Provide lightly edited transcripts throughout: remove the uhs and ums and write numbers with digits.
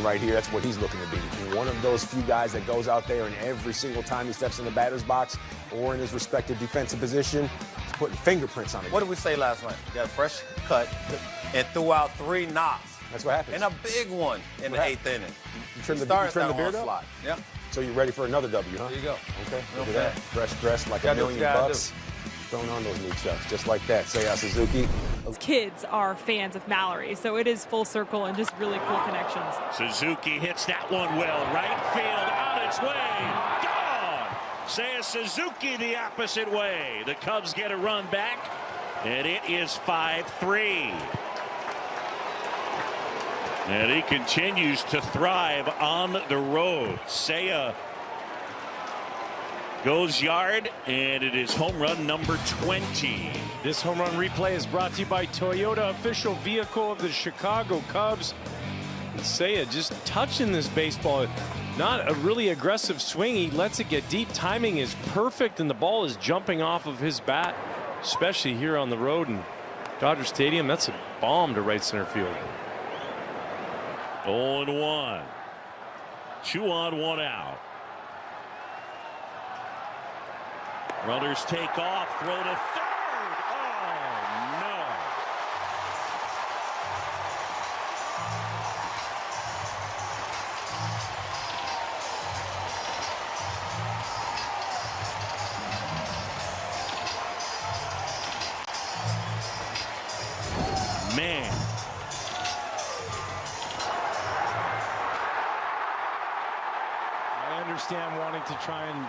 right here. That's what he's looking to be. One of those few guys that goes out there and every single time he steps in the batter's box or in his respective defensive position, he's putting fingerprints on it. What did we say last night? Got a fresh cut and threw out 3 knocks. That's what happens. And a big one in the 8th inning. You trim the beard up? Yeah. So you're ready for another W, huh? There you go. Okay. Look at that. Fresh dressed like $1 million. Throwing on those new chucks, just like that. Seiya Suzuki. Kids are fans of Mallory, so it is full circle and just really cool connections. Suzuki hits that one well. Right field on its way. Gone! Seiya Suzuki the opposite way. The Cubs get a run back, and it is 5-3. And he continues to thrive on the road. Seiya goes yard, and it is home run number 20. This home run replay is brought to you by Toyota, official vehicle of the Chicago Cubs. And Seiya just touching this baseball. Not a really aggressive swing. He lets it get deep. Timing is perfect, and the ball is jumping off of his bat, especially here on the road in Dodger Stadium. That's a bomb to right center field. 0-1. 2 on, 1 out. Runners take off, throw to third. Oh, no. Man. I understand wanting to try and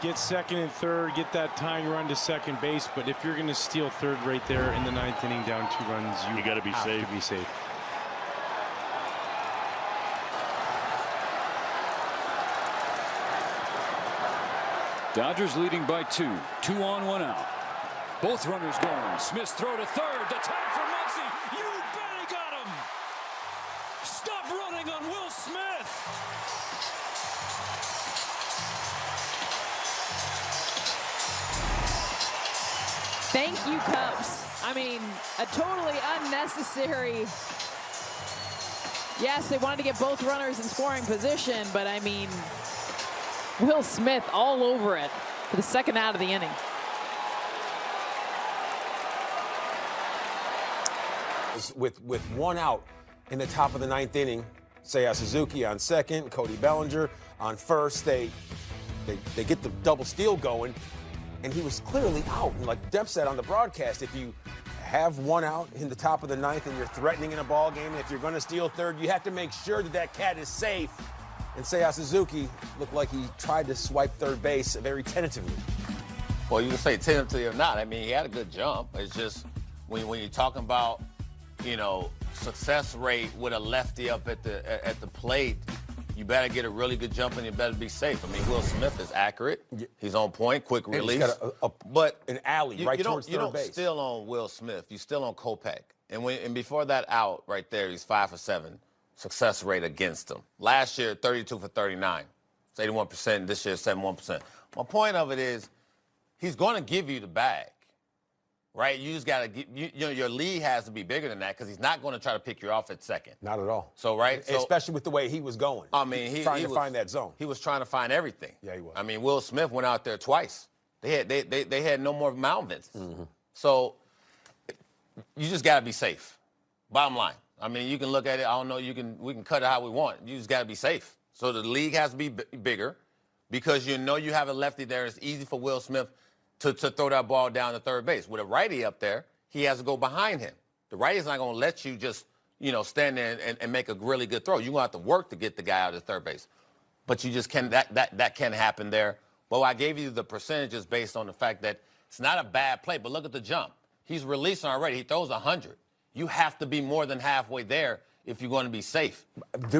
get second and third, get that tying run to second base, but if you're going to steal third right there in the 9th inning down 2 runs, you got to be safe. To be safe. Dodgers leading by 2. 2 on, 1 out. Both runners going. Smith's throw to third. The tag for Muncy. You bet he got him. Stop running on Will Smith. Thank you, Cubs. I mean, a totally unnecessary. Yes, they wanted to get both runners in scoring position, but I mean, Will Smith all over it for the second out of the inning. With 1 out in the top of the 9th inning, Seiya Suzuki on second, Cody Bellinger on first. They get the double steal going, and he was clearly out. And like Deb said on the broadcast, if you have 1 out in the top of the 9th and you're threatening in a ball game, and if you're going to steal third, you have to make sure that that cat is safe. And Seiya Suzuki looked like he tried to swipe third base very tentatively. Well, you can say tentatively or not. I mean, he had a good jump. It's just when you're talking about, you know, success rate with a lefty up at the plate, you better get a really good jump and you better be safe. I mean, Will Smith is accurate. He's on point, quick release. He's got but an alley right towards third base. You don't steal on Will Smith. You still on Kopech. And before that out right there, he's 5 for 7. Success rate against him. Last year, 32 for 39. It's 81%. This year, 71%. My point of it is, he's going to give you the bag, right? You just got to get, you know, your lead has to be bigger than that because he's not going to try to pick you off at second. Not at all. So, right? So, especially with the way he was going. I mean, he trying he to was, find that zone. He was trying to find everything. Yeah, he was. I mean, Will Smith went out there twice. They had no more mound visits. Mm-hmm. So, you just got to be safe. Bottom line. I mean, you can look at it. I don't know. We can cut it how we want. You just got to be safe. So the league has to be bigger because you know you have a lefty there. It's easy for Will Smith to throw that ball down to third base. With a righty up there, he has to go behind him. The righty's not going to let you just, you know, stand there and make a really good throw. You're going to have to work to get the guy out of third base. But you just can't. That can happen there. Well, I gave you the percentages based on the fact that it's not a bad play. But look at the jump. He's releasing already. He throws 100. You have to be more than halfway there if you're going to be safe.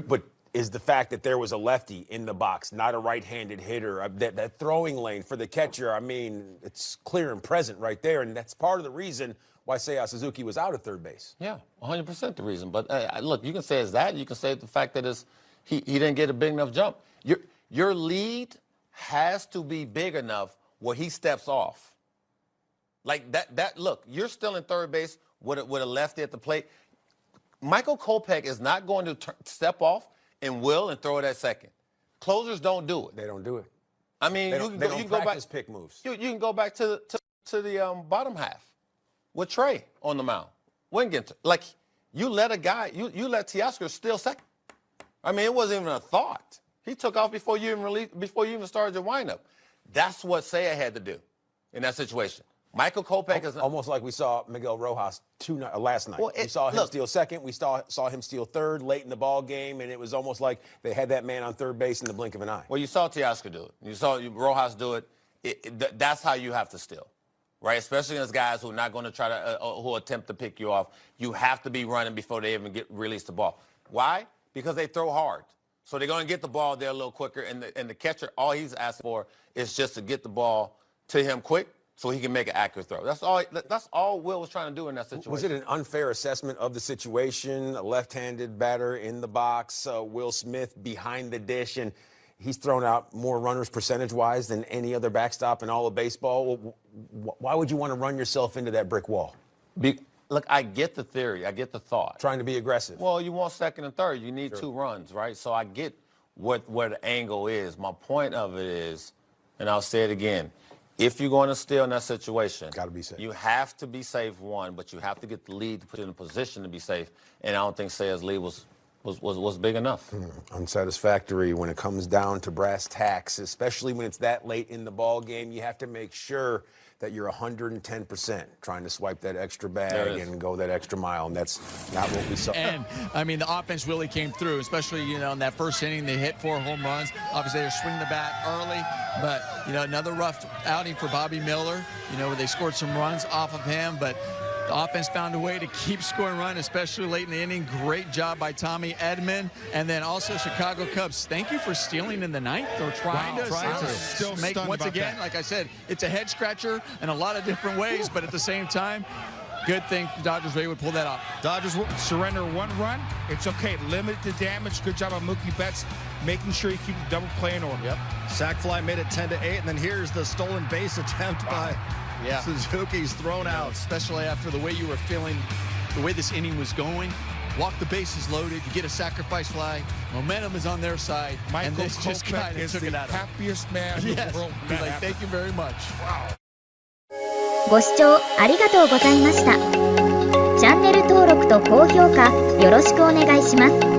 But is the fact that there was a lefty in the box, not a right-handed hitter, that throwing lane for the catcher, I mean, it's clear and present right there, and that's part of the reason why Seiya Suzuki was out at third base. Yeah, 100% the reason. But look, you can say it's that. You can say the fact that he didn't get a big enough jump. Your lead has to be big enough where he steps off. Like that. Look, you're still in third base with a lefty at the plate. Michael Kopech is not going to step off and will and throw it at second. Closers don't do it. They don't do it. I mean, They you don't, can go back. pick moves. You can go back to the bottom half with Trey on the mound. Wingenter, like you let a guy, you let Teoscar steal second. I mean, it wasn't even a thought. He took off before you even started your windup. That's what Seiya had to do in that situation. Michael Kopech is almost like we saw Miguel Rojas last night. Well, we saw him steal second. We saw him steal third late in the ball game, and it was almost like they had that man on third base in the blink of an eye. Well, you saw Teoscar do it. You saw Rojas do it. That's how you have to steal, right? Especially against guys who are not going to try to who attempt to pick you off. You have to be running before they even release the ball. Why? Because they throw hard. So they're going to get the ball there a little quicker, and the catcher, all he's asking for is just to get the ball to him quick, so he can make an accurate throw. That's all Will was trying to do in that situation. Was it an unfair assessment of the situation? A left-handed batter in the box, Will Smith behind the dish, and he's thrown out more runners percentage-wise than any other backstop in all of baseball. Why would you want to run yourself into that brick wall? Look, I get the theory. I get the thought. Trying to be aggressive. Well, you want second and third. You need 2 runs, right? So I get where the angle is. My point of it is, and I'll say it again, if you're going to steal in that situation, gotta be safe. You have to be safe, one, but you have to get the lead to put you in a position to be safe. And I don't think Seiya's lead was big enough. Unsatisfactory when it comes down to brass tacks, especially when it's that late in the ball game. You have to make sure that you're 110% trying to swipe that extra bag and go that extra mile, and that's not what we saw. And, I mean, the offense really came through, especially, you know, in that first inning. They hit 4 home runs. Obviously, they're swinging the bat early, but, you know, another rough outing for Bobby Miller, you know, where they scored some runs off of him, but the offense found a way to keep scoring runs, especially late in the inning. Great job by Tommy Edman. And then also Chicago Cubs, thank you for stealing in the ninth or trying to still make, once again, like I said, it's a head scratcher in a lot of different ways, but at the same time, good thing the Dodgers were able to pull that off. Dodgers surrender 1 run. It's okay. Limit the damage. Good job on Mookie Betts, making sure you keep the double play in order. Yep. Sack fly made it 10-8, and then here's the stolen base attempt by Suzuki's thrown out. Especially after the way you were feeling, the way this inning was going. Walk the bases loaded. You get a sacrifice fly. Momentum is on their side. Michael and this just kind Kopech of took is it the out of him. happiest man in the world. He's like, thank you very much. Wow. ご視聴ありがとうございました。チャンネル登録と高評価よろしくお願いします。